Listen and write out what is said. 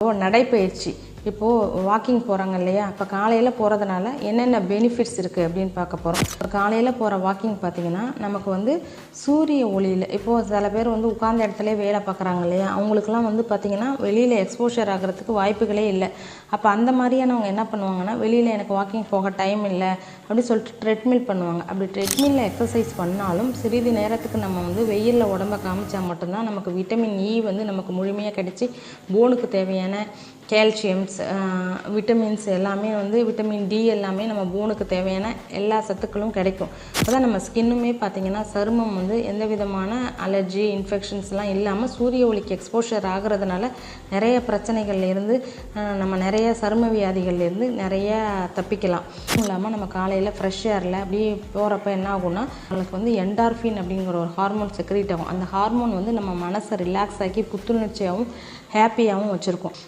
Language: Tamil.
இப்போது நடைப்பயிற்சி இப்போது வாக்கிங் போகிறாங்க இல்லையா, அப்போ காலையில் போகிறதுனால என்னென்ன பெனிஃபிட்ஸ் இருக்குது அப்படின்னு பார்க்க போகிறோம். இப்போ காலையில் போகிற வாக்கிங் பார்த்திங்கன்னா நமக்கு வந்து சூரிய ஒளியில், இப்போது சில பேர் வந்து உட்கார்ந்த இடத்துல வேலை பார்க்குறாங்க இல்லையா, அவங்களுக்குலாம் வந்து பார்த்திங்கன்னா வெளியில் எக்ஸ்போஷர் ஆகிறதுக்கு வாய்ப்புகளே இல்லை. அப்போ அந்த மாதிரியானவங்க என்ன பண்ணுவாங்கன்னா, வெளியில் எனக்கு வாக்கிங் போக டைம் இல்லை அப்படின்னு சொல்லிட்டு ட்ரெட்மில் பண்ணுவாங்க. அப்படி ட்ரெட்மில்ல எக்ஸசைஸ் பண்ணாலும் சிறிது நேரத்துக்கு நம்ம வந்து வெயிலில் உடம்பை காமிச்சா மட்டும்தான் நமக்கு விட்டமின் இ வந்து நமக்கு முழுமையாக கிடைச்சி போனுக்கு தேவையான கால்சியம்ஸ், விட்டமின்ஸ் எல்லாமே வந்து விட்டமின் டி எல்லாமே நம்ம போனுக்கு தேவையான எல்லா சத்துக்களும் கிடைக்கும். அப்போ தான் நம்ம ஸ்கின்னுமே பார்த்திங்கன்னா சருமம் வந்து எந்த விதமான அலர்ஜி இன்ஃபெக்ஷன்ஸ்லாம் இல்லாமல் சூரிய ஒளிக்கு எக்ஸ்போஷர் ஆகிறதுனால நிறைய பிரச்சனைகள்லேருந்து நம்ம நிறைய சரும வியாதிகள்லேருந்து நிறைய தப்பிக்கலாம். இல்லாமல் நம்ம காலையில் ஃப்ரெஷ் ஏரில் அப்படியே போகிறப்ப என்ன ஆகும்னா, நம்மளுக்கு வந்து என்டார்ஃபின் அப்படிங்கிற ஒரு ஹார்மோன் செக்ரீட் ஆகும். அந்த ஹார்மோன் வந்து நம்ம மனசை ரிலாக்ஸ் ஆக்கி புத்துணர்ச்சியாகவும் ஹாப்பியாகவும் வச்சுருக்கோம்.